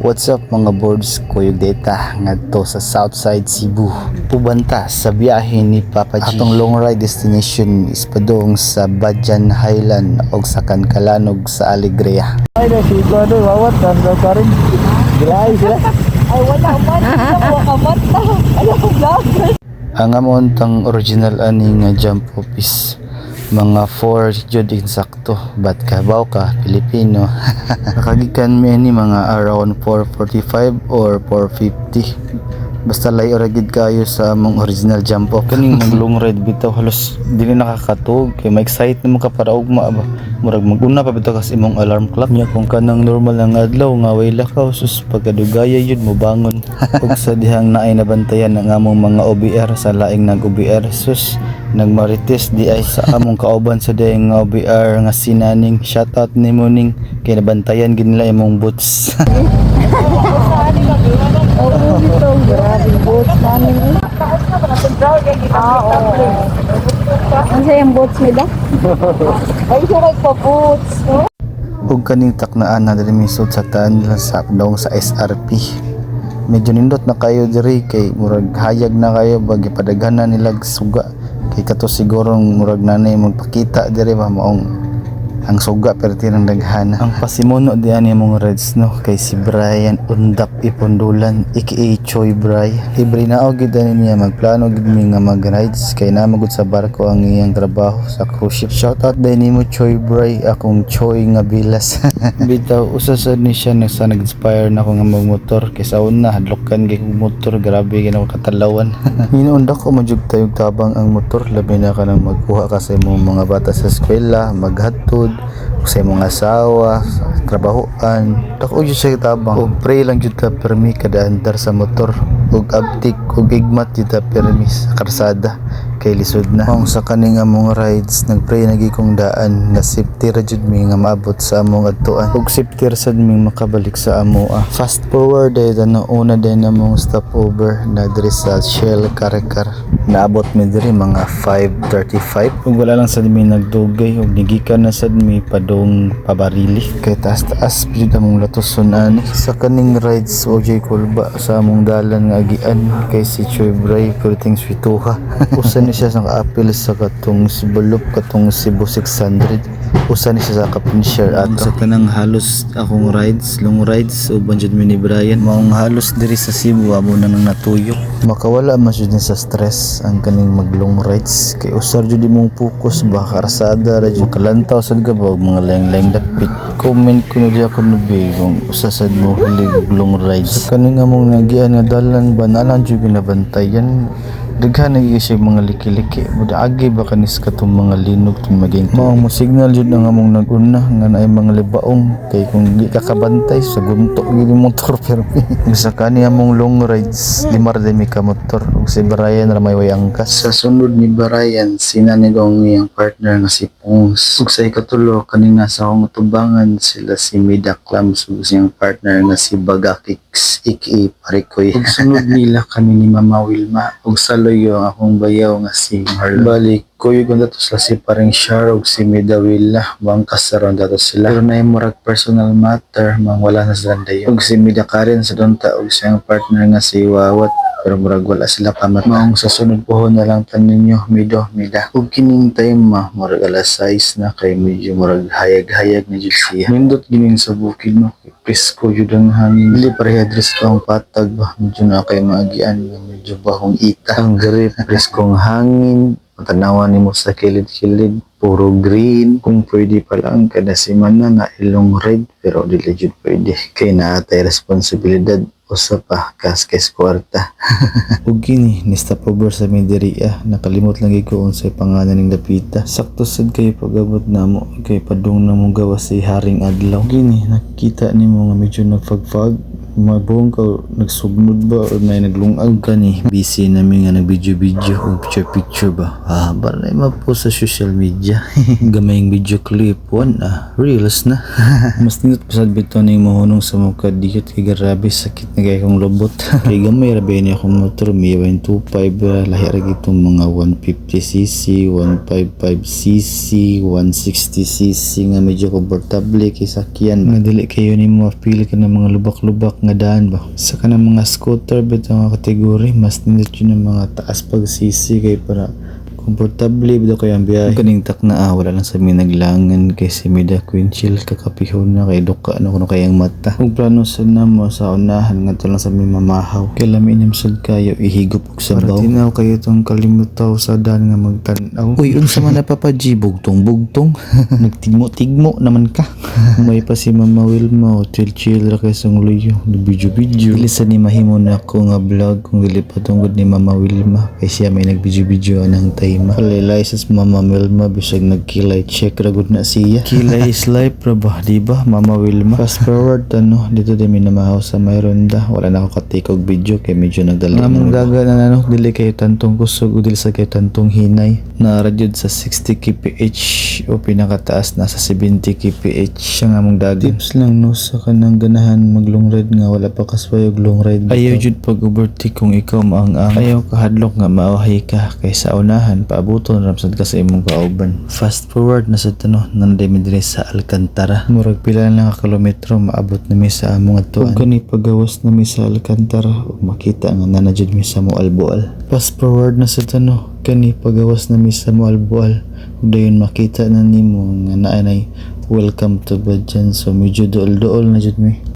What's up mga boards, Kuyog Data ngadto sa Southside Cebu. Pubanta sa biyahe ni Papa G. Atong long ride destination is padung sa Badjan Highland o sa Kankalanog sa Alegria. Ay, nasigo doon, wawat, nandang ka rin. Gilay sila. Ay, wala man. Wakamat na. Ayaw ko vlog. Ang amontang original ani nga jump office. Mga 4 jud insakto. Bat kabaw ka, Pilipino. Nakagikan mi ni mga around 445 or 450. Basta lay oragid kayo sa among original jump off. Kaning mag long ride bitaw halos dili nakakatug kay ma-excite nimo ka para ugma ba. Murag maguna pa bitaw kas imong alarm clock nya kung kanang normal ang adlaw nga way lakaw sus pagkadugaya yun mo bangon. Ug sa dihang naay nabantayan ang among mga OBR sa laing nag OBR sus nagmarites di ay sa among kauban sa dayang nga OBR nga sinaning shoutout nimo ning kay nabantayan gid nila imong boots. Oo, dito. Grabe, boats namin eh. Ano sa yung boats nila? Ay, sumakay pa boats. Ug kaning taknaan na diri misud sa taan nila sa daong sa SRP. Medyo nindot na kayo diri kay murag hayag na kayo bagi padaghanan nila suga. Kay kato siguro murag nanay magpakita diri ba maong ang suga pero tinang daghana. Ang pasimuno diyan imong Reds no kay si Brian Undap Ipondulan aka Choy Bray. Libre na og gid niya magplano gid mi nga mag-rides kay namagud sa barko ang iyang trabaho sa cruise ship. Shoutout din nimo Choy Bray, akong Choy nga bilas. Bitaw usa sad ni siya nag-inspire na ako nga magmotor kay sa una hadlokan kay kong motor grabe ginawa katalawan. Hinuundak ko majug tayog tabang ang motor labi na ka nang magkuha ka sa imong mga bata sa eskwela maghatod sa imong asawa trabahoan dako jud siya tabang og pray lang jud ka permi kada andar sa motor ug abtik ug igmat jud ta permi sa karsada kay lisod na ang sa kaning among rides nagpray nagi kong daan nga safety ra jud mi nga maabot sa among adtuan ug safety ra sad mi makabalik sa amoa. Fast forward ay na una din among stopover na diri sa Shell Karekar. Naabot mi diri mga 5:35 ug wala lang sad mi nagdugay ug nigikan na sad mi padong pabarili kay taas-taas jud among latoson ani sa kaning rides OJ Kulba sa among dalan nga agian kay si Choy Bray perting swituha. Usa ni siya sa kaapil sa katong Sibulup katong Cebu 600. Usa ni siya sa kapinshare at sa tanang halos akong rides long rides uban jud mi ni Brian maong halos diri sa Cebu amo na nang natuyok makawala man jud sa stress ang kaning mag long rides kay usar jud imong focus ba karsada ra jud kalantaw sad ka ba mga laing-laing dapit. Comment kuno di ako nubi kung usa sad mo hilig long rides kaning among nagian nga dalan banalan jud ginabantayan daghan na siya mga liki-liki buda agi ba kanis katong mga linog tong maging maong mo signal jud ang among naguna nga naay mga libaong kay kung di ka kabantay sa gunto gini motor pero sa kani among long rides limar day mi ka motor ug si Brian ra may way angkas sa sunod ni Brian sinanigong iyang partner nga si Pongs ug sa ikatulo kanina sa akong tubangan sila si Mida Clams ug siyang partner nga si Bagakix aka Parikoy ug sunod nila kami ni Mama Wilma ug saloy ang akong bayaw nga si Marlon. Balik kuyo kung dato sila si paring Shar ug si Midawila bangkas sa ron dato sila pero na murag personal matter mang wala na sila dayon ug si Mida Karen sa donta ug siyang partner nga si Wawat pero murag wala sila pamat maong sa sunod pohon na lang tanin nyo Mida ug kining time murag alas 6 na kay medyo murag hayag-hayag na jud siya nindot gining sa bukid no presko jud ang hangin dili pareha dress ko ang patag ba medyo na kay maagian medyo bahong ita ang diri preskong hangin tanawan nimo sa kilid-kilid puro green kung pwede pa lang kada semana na ilong red pero dili jud pwede kay naatay responsibilidad usa pa kas kwarta. Ug kini ni stopover sa Midiriya nakalimot lang gyud ko unsay pangalan ning dapita sakto sad kay pagabot namo kay padung namo gawas si Haring Adlaw kini nakita nimo nga medyo nagfagfag mabuong ka nagsugnod ba o may naglungag ka ni busy namin nga nag-video o picture ba balay mapost sa social media gamayng video clip reels na mas nindot pasad bito na yung mahunong sa mukha dikit kay grabe sakit na kaya kong lobot kay gamay rabi niya akong motor may 125 lahi ragi itong mga 150cc 155cc 160cc nga medyo komportable kay sakyan nga dili kayo ni mo feel ka ng mga lubak-lubak nga daan ba. Sa kanang mga scooter bitaw nga kategory mas nindot yun ang mga taas pagsisi kay para komportable bitaw kay ang biyahe. Kaning tak na wala lang sa minaglangan kay si Mida Quinchil kakapihon na kay duka ano kuno kayang mata. Kung plano sa namo sa unahan nga lang sa may mamahaw. Kay lami sad kayo ihigop og sabaw. Tinaw kayo tong kalimutaw sa daan nga magtan-aw. Uy unsa man napapaji bugtong. Nagtigmo naman ka. May pa si Mama Wilma o chill ra kay sang luyo. Video. Lisa ni mahimo na ko nga vlog kung dili pa tungod ni Mama Wilma kay siya may nagvideo nang time. Kalilay sa Mama Wilma bisag nagkilay check ra gud na siya. Kilay is life ra ba, di ba Mama Wilma? Fast forward dito din minamahaw sa Mayronda. Wala na ako katikog video kay medyo nagdali. Among daga na dili kay tantong kusog o dili sa kay tantong hinay. Naradyod sa 60 kph o pinakataas na sa 70 kph siya nga among daga. Tips lang no sa kanang ganahan mag long ride nga wala pa kasway og long ride. Ayaw jud pag overtake kung ikaw maang-ang. Ayaw kahadlok nga maawahay ka kay sa unahan paabuton ramsad ka sa imong kauban. Fast forward na sa nanday mi diri sa Alcantara. Murag pila lang ka kilometro maabot na mi sa among atuan. Ug kani pagawas na mi sa Alcantara ug makita nga nanajud mi sa Moalboal. Fast forward na sa kani pagawas na mi sa Moalboal ug dayon makita na nimo nga naanay welcome to Badjan. So medyo duol na jud mi.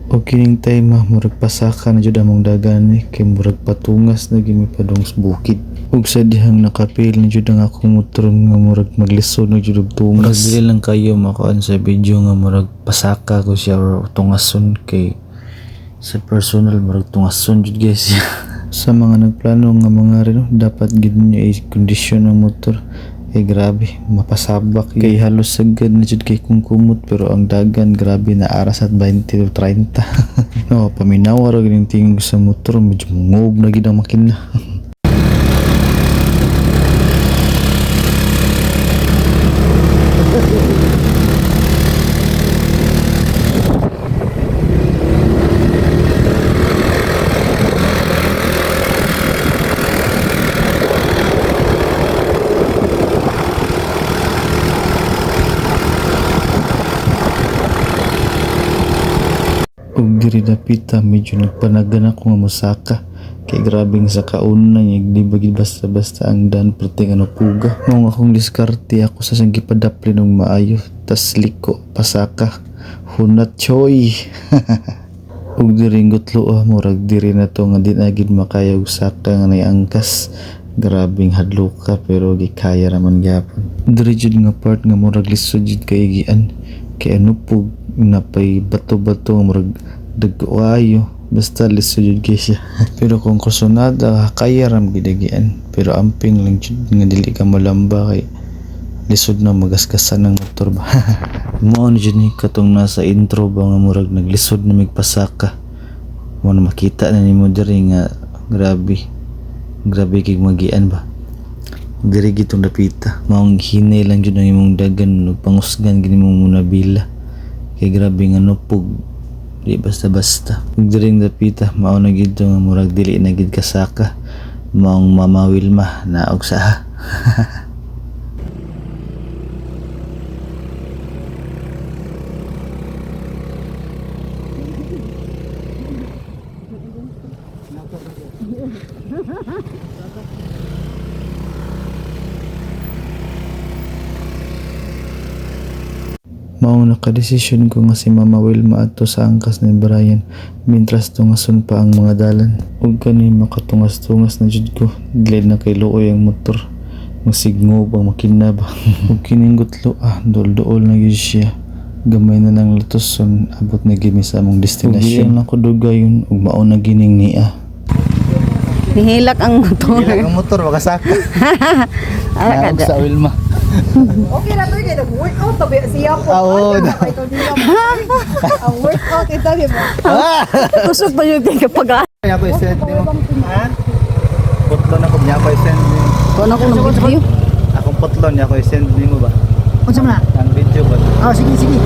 O kining time murag pasaka na jud among dagan kay murag patungas na gimi padung sa bukid. Ug sa dihang nakapil na jud ang akong motor nga murag maglisod na jud og tungas. Dili lang kayo makuan sa video nga murag pasaka ko siya or tungason kay sa personal murag tungason jud guys. Sa mga nagplano nga mga rin dapat gid niya i-kondisyon ang motor. Grabe, mapasabak kay halos sagad na jud kay kung kumot pero ang dagan grabe na aras at 20 to 30. No, paminaw ra ganing tingog sa motor medyo mungog na gid ang makina. Ug diri dapita medyo nagpanagan ako nga mosaka kay grabing sa kauna niya di bagid basta-basta ang dan perting ano puga. Mao nga akong diskarte ako sa sang gipadaplin og maayo tas liko pasaka hunat choy. Ug diri gutlo murag diri na to nga di na gid makaya og saka nga naiangkas. Grabing hadluka pero gikaya raman gyapon. Diri jud nga part nga murag lisod jud kay gian. Kay anupog napay bato-bato murag dagko ayo. Basta lisod jud kay siya. Pero kung kusunada kaya ram gid gian. Pero amping lang jud nga dili ka malamba kay lisod na magasgasan ng motor ba. Mao ni jud ni katong nasa intro ba nga murag naglisod na migpasaka. Mo na makita na nimo diri nga grabe kay magian ba. Diri gitong dapita. Maong hinay lang jud ang imong dagan ug pangusgan gini mo muna bila. Kay grabe nga nupog. Di basta-basta. Ug diri dapita mao na gid nga murag dili na gid kasaka. Maong Mama Wilma na og saha. Mao nakadesisyon ko nga si Mama Wilma adto sa angkas ni Brian mintras tungason pa ang mga dalan. Ug kani makatungas-tungas na jud ko. Dili na kay luoy ang motor. Masigno bang makina ba. Ug kining gutlo dol-dool na gyud siya. Gamay na lang lutoson abot na gid mi sa among destination. Ug lang ko dugayon ug mao na gining niya. Nihilak ang motor. Ang motor makasaka. Kada. Sa Wilma. Okay na to, kaya nag-workout tabi siya po. Oo. Ito nila. Ang workout ito, di ba? Kusog pa yung kapag Kaya ko i-send mo. Ha? Putlon ako niya ko i-send mo. Kung ako ng video. Akong putlon niya ko i-send mo ba? Unsa man na? Ang video ba? Ah, sige, sige.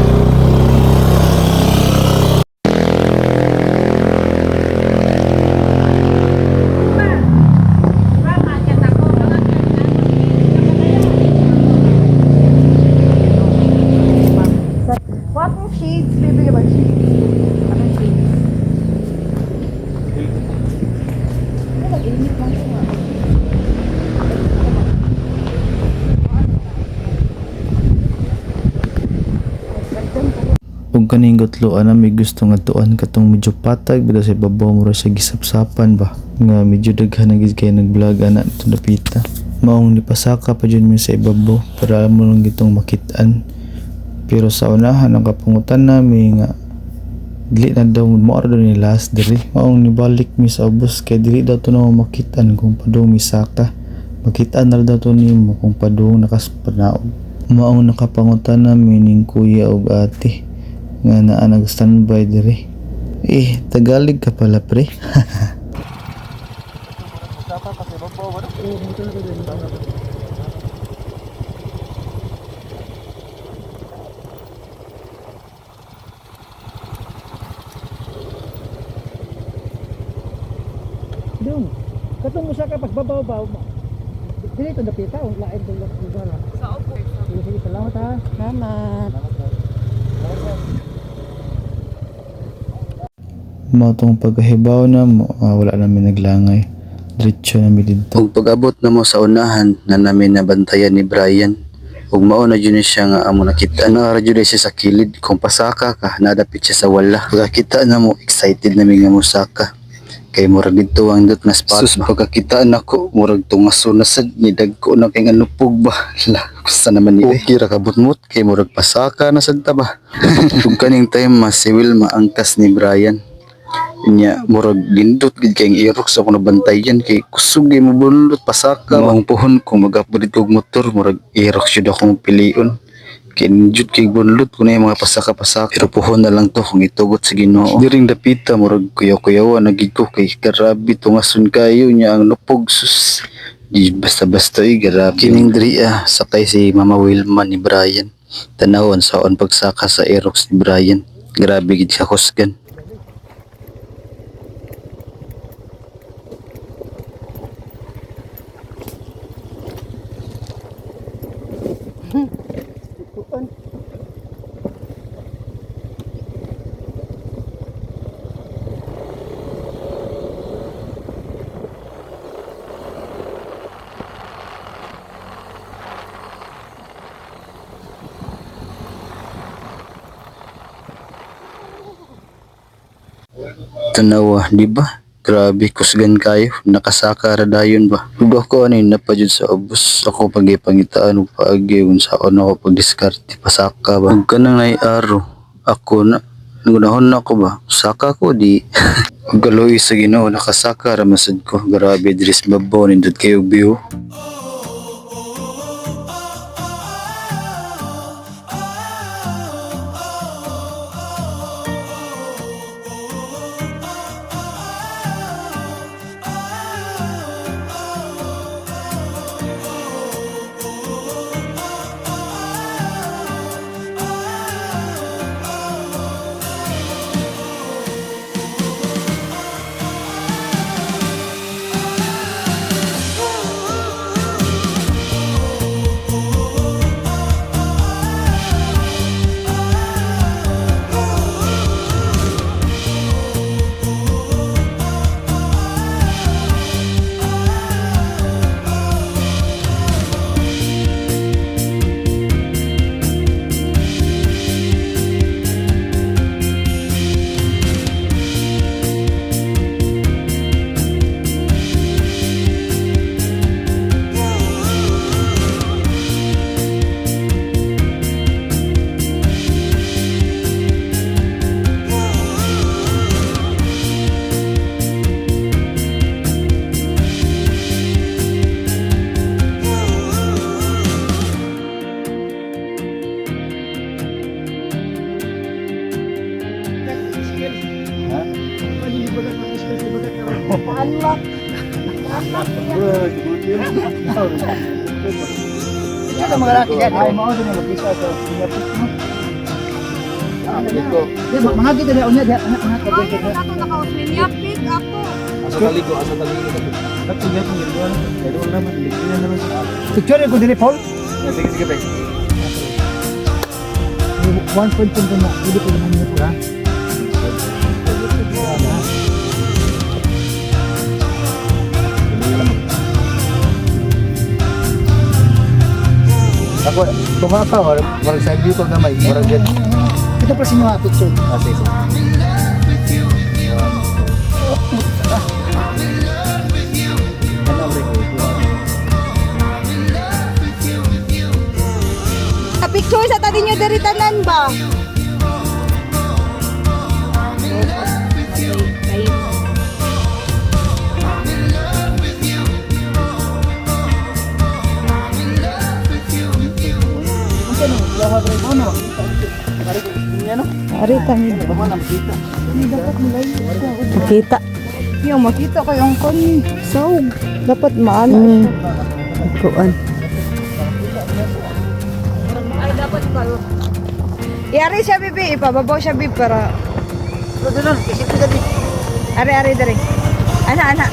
What shades? Bibigyan ba shades? Anong shades? Ug kaning gutloan na may gusto nga tuan katong medyo patag bitaw sa ibabaw mo ra siya gisapsapan ba nga medyo daghan na gid kay nag-vlog ana to dapita. Maong nipasaka pa jud mi sa ibabaw para mo lang gitong makit-an. Pero sa unahan ang kapungutan nami nga dili na daw mo ra ni last diri. Maong nibalik mi sa ubos kay dili daw to na makit-an kung padung mi saka. Makit-an na daw to nimo kung padung nakaspanaog. Maong nakapangutan nami ning kuya ug ate nga naa nag-standby diri. Tagalog ka pala pre. Dong, katong usa ka pagbabaw-baw mo. Dili to dapita, lain to lugar. Sa opo. Sige, salamat ha. Salamat. Matong pagkahibaw na mo, wala namin naglangay. Diretso namin dito. Ug pag-abot na mo sa unahan na namin nabantayan ni Brian. Ug mao na jud siya nga amo nakita na radyo siya sa kilid kung pasaka ka nadapit siya sa wala. Pagkakita na mo excited na mi nga musaka. Kay murag dito ang dot na spot. Sus pagkakita nako murag tungaso na sad ni dagko na kay anupog ba. La kusta naman ni kira kabutmot kay murag pasaka na sad ta ba. Ug kaning time mas si Wilma angkas ni Brian. Nya murag lindot gid kay irok sa kuno bantayan kay kusog gyud mo bunlot pasaka ang puhon kung magapod og motor murag irok jud akong pilion kay jud kay bunlot kuno mga pasaka pero puhon na lang to kung itugot sa Ginoo. Diring dapita murag kuyaw-kuyaw na gid ko kay grabe tungason kayo nya ang nupog sus di basta-basta grabe. Kining diri sakay si Mama Wilma ni Brian tanawon sa on pagsaka sa Aerox ni Brian grabe gid siya kusgan. Tanawa, di ba? Grabe, kusgan kayo. Nakasaka ra dayon ba? Ug ako ani napadyod sa ubos. Ako pagipangitaan ug paagi unsaon ako pagdiskarte pasaka ba. Ug kanang naiaro, ako na ngunahon na ko ba? Saka ko di. Ug kaloy sa Ginoo nakasaka ra masud ko. Grabe dris babaw nindot kayo biho. Unlock. Ito mga laki yan. Ay, mga din mag-isa sa Singapore. Di ba, mga kita na unya. Ako naka-Australia, pick ako. Picture ko dili, Paul. One point na. Hindi ko naman nito, ha? Ako, tumaka, marag sa view ko na may, marag yan. Ito pa sinyo nga picture. Sige. Picture sa tadi nyo dari tanan ba? Ari tangi. Makita. Yung makita ko yung kani. So, dapat maano. Kuan. Ay, dapat kayo. Iari siya, bibi. Ipababaw siya, bibi, para... Ari, dari. Ana.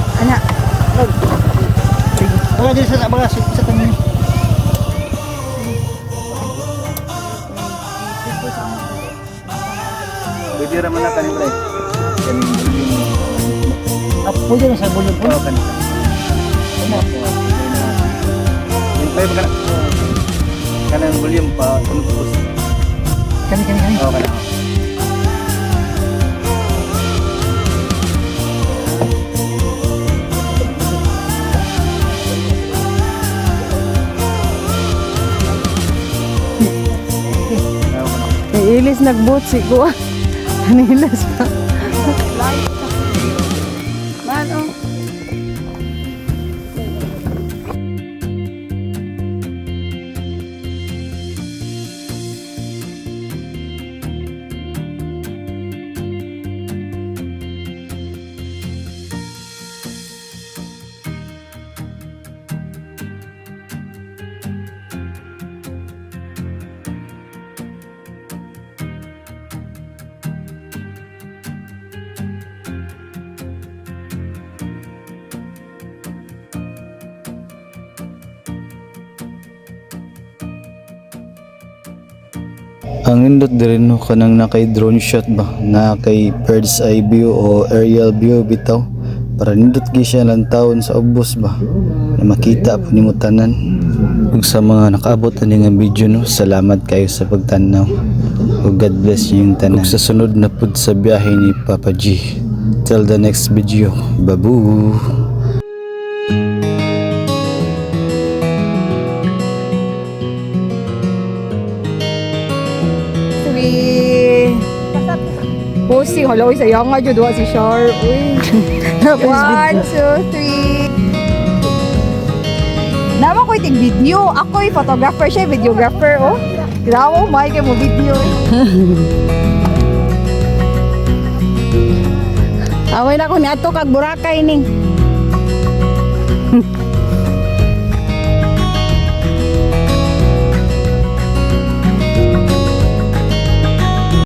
Wala din sa mga sa tanin. Pwede raman na kanila eh. Pwede na sa bulog po. Yung pa yung kanang volume pa tunubos. Kani. Oo, kanang. Ilis nagbutsi ko. Kanilas pa. Mano? Ang indot din no kanang na kay drone shot ba na kay bird's eye view o aerial view bitaw para nindot gi siya lang taon sa ubos ba na makita po nimo tanan. Ug sa mga nakaabot ani nga video no, salamat kayo sa pagtanaw ug God bless niyo yung tanan. Ug sa sunod na pud sa biyahe ni Papa G. Until the next video. Babu. Three. Posting. Hala, uy, sayang nga dyan. Duwa si Char. Uy. 1, 2, 3. Naman ko itig video. Ako yung photographer siya, videographer, oh. Grabe, may kayo mo video, eh. Away na ko ni ato kag Boracay ning.